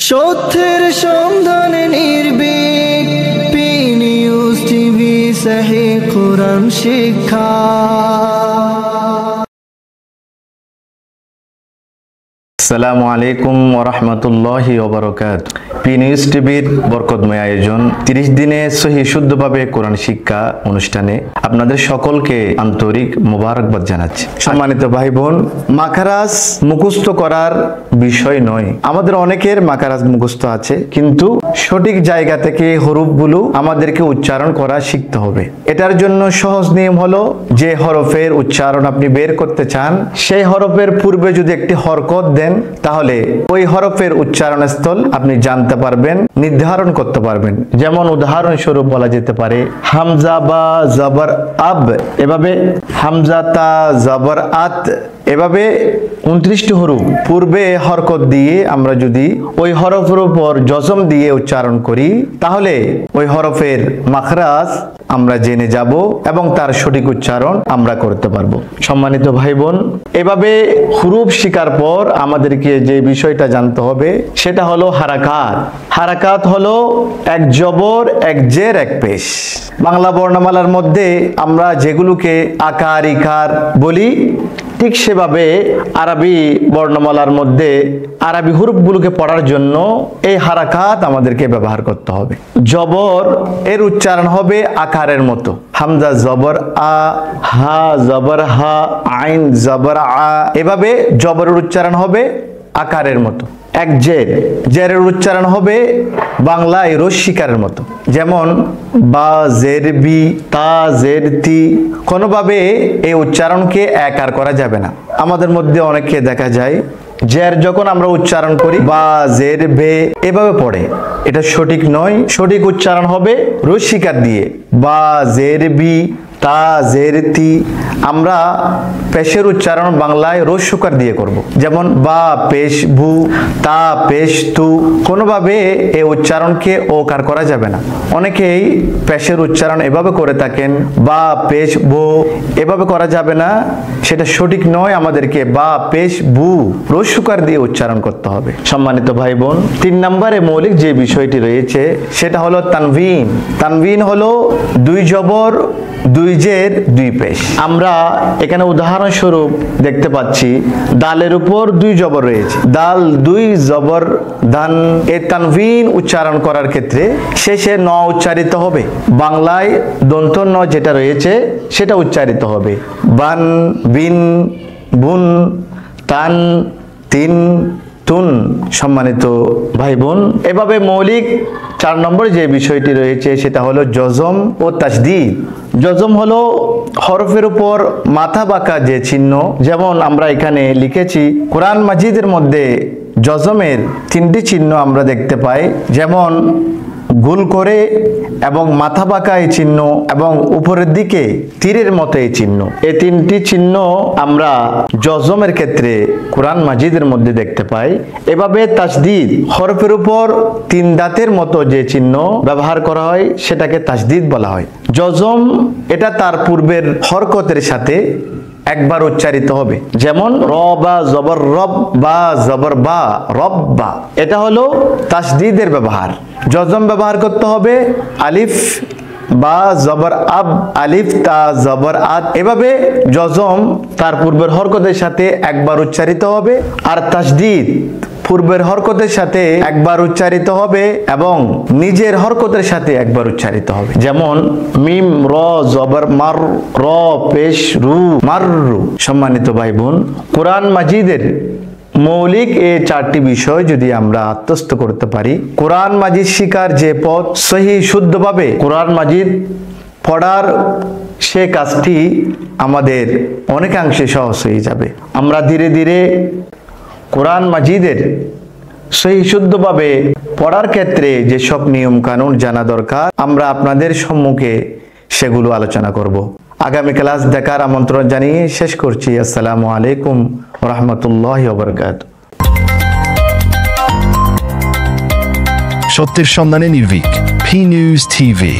সত্যের সন্ধানে নির্ভীক পি নিউজ টিভি সহি কোরআন শিক্ষা। আসসালামু আলাইকুম ওয়া রাহমাতুল্লাহি ওয়া বারাকাতুহু। পি নিউজ টিভির বরকতময় আয়োজন 30 দিনে সহি শুদ্ধভাবে কোরআন শিক্ষা অনুষ্ঠানে আপনাদের সকলকে আন্তরিক মোবারকবাদ জানাচ্ছি। সম্মানিত ভাই বোন, মাখারাজ মুখস্থ করার বিষয় নয়। আমাদের অনেকের মাখারাজ মুখস্থ আছে, কিন্তু সঠিক জায়গা থেকে হরফগুলো আমাদেরকে উচ্চারণ করা শিখতে হবে। এটার জন্য সহজ নিয়ম হলো, যে হরফের উচ্চারণ আপনি বের করতে চান, সেই হরফের পূর্বে যদি একটি হরকত দেন, তাহলে ওই হরফের উচ্চারণ স্থল আপনি জানতে পারবেন, নির্ধারণ করতে পারবেন। যেমন উদাহরণস্বরূপ বলা যেতে পারে হামজা বা জবর আব, এভাবে হামজা তা জবর আত, এভাবে 29টি হরফ পূর্বে হরকত দিয়ে আমরা যদি ওই হরফের উপর জজম দিয়ে উচ্চারণ করি, তাহলে ওই হরফের মাখরাজ আমরা জেনে যাব এবং তার সঠিক উচ্চারণ আমরা করতে পারবো। সম্মানিত ভাই বোন, এভাবে হুরুফ শিখার পর আমাদেরকে যে বিষয়টা জানতে হবে সেটা হলো হারাকাত। হারাকাত হলো এক জবর, এক জের, এক পেশ। বাংলা বর্ণমালার মধ্যে আমরা যেগুলোকে আকার ইকার বলি, ঠিক সেভাবে আরবি বর্ণমালার মধ্যে আরবি হুরুফগুলোকে পড়ার জন্য এই হারাকাত আমাদেরকে ব্যবহার করতে হবে। জবর এর উচ্চারণ হবে আকারের মতো, হামজা জবর আ, হা জবর হা, আইন জবর আ, এভাবে জবরের উচ্চারণ হবে আকারের মতো। এক জের, জেরের উচ্চারণ হবে বাংলায় রস্বীকারের মতো, যেমন বা জের বি, তা জের তি। কোনোভাবে এই উচ্চারণকে একার করা যাবে না। আমাদের মধ্যে অনেককে দেখা যায় জের যখন আমরা উচ্চারণ করি বা জের বে এভাবে পড়ে, এটা সঠিক নয়। সঠিক উচ্চারণ হবে রস্বীকার দিয়ে, বা জের বি, তা জের তি। আমরা পেশের উচ্চারণ বাংলায় রস্যকার দিয়ে করব, যেমন বা পেশ ভু, তা পেশ তু। কোনোভাবে এই উচ্চারণকে ওকার করা যাবে না। অনেকেই পেশের উচ্চারণ এভাবে করে থাকেন, বা পেশ ভু, এভাবে করা যাবে না, সেটা সঠিক নয়। আমাদেরকে বা পেশ ভু রস্যকার দিয়ে উচ্চারণ করতে হবে। সম্মানিত ভাই বোন, 3 নম্বরে মৌলিক যে বিষয়টি রয়েছে সেটা হলো তানভিন। তানভিন হলো 2 জবর, 2 জের, 2 পেশ। আমরা এখানে উদাহরণস্বরূপ দেখতে পাচ্ছি দালের উপর 2 জবর রয়েছে, দাল 2 জবর দান। এই তানভিন উচ্চারণ করার ক্ষেত্রে শেষে ন উচ্চারিত হবে। বাংলায় দন্ত ন যেটা রয়েছে সেটা উচ্চারিত হবে, বান, বিন, বুন, তান, তিন, তুন। সম্মানিত ভাই বোন, এভাবে মৌলিক 4 নম্বর যে বিষয়টি রয়েছে সেটা হলো জজম ও তাসদীদ। জজম হলো হরফের উপর মাথা বাঁকা যে চিহ্ন, যেমন আমরা এখানে লিখেছি কোরআন মাজিদের মধ্যে জজমের 3টি চিহ্ন আমরা দেখতে পাই, যেমন গোল করে এবং মাথা বাঁকা এই চিহ্ন এবং উপরের দিকে তীরের মতো এই চিহ্ন। এই 3টি চিহ্ন আমরা জজমের ক্ষেত্রে কোরআন মাজিদের মধ্যে দেখতে পাই। এভাবে তাসদীদ, হরফের উপর 3 দাঁতের মতো যে চিহ্ন ব্যবহার করা হয় সেটাকে তাসদীদ বলা হয়। জজম এটা তার পূর্বের হরকতের সাথে একবার উচ্চারিত হবে, যেমন র বা জবর রব, বা জবর বা রব্বা। এটা হলো তাসদীদের ব্যবহার। জজম ব্যবহার করতে হবে আলিফ বা জবর আব, আলিফ তা জবর আদ। এভাবে জজম তার পূর্বের হরকতের সাথে একবার উচ্চারিত হবে, আর তাসদীদ পূর্বের হরকতের সাথে একবার উচ্চারিত হবে এবং নিজের হরকতের সাথে একবার উচ্চারিত হবে, যেমন মিম র জবর মার, র পেশ রু, মাররু। সম্মানিত ভাই বোন, কোরআন মাজিদের মৌলিক এই 4টি বিষয় যদি আমরা আত্মস্থ করতে পারি, কোরআন মাজিদ শিকার যে পথ, সহি শুদ্ধভাবে কোরআন মাজিদ পড়ার সে কাজটি আমাদের অনেকাংশে সহজ হয়ে যাবে। আমরা ধীরে ধীরে কোরআন মাজিদের সহি শুদ্ধভাবে পড়ার ক্ষেত্রে যেসব নিয়ম কানুন জানা দরকার, আমরা আপনাদের সম্মুখে সেগুলো আলোচনা করব। আগামী ক্লাস দেখার আমন্ত্রণ জানিয়ে শেষ করছি। আসসালামু আলাইকুম ওয়া রাহমাতুল্লাহি ওয়া বারাকাতুহু। সত্যের সন্ধানে নির্ভীক, পি নিউজ টিভি।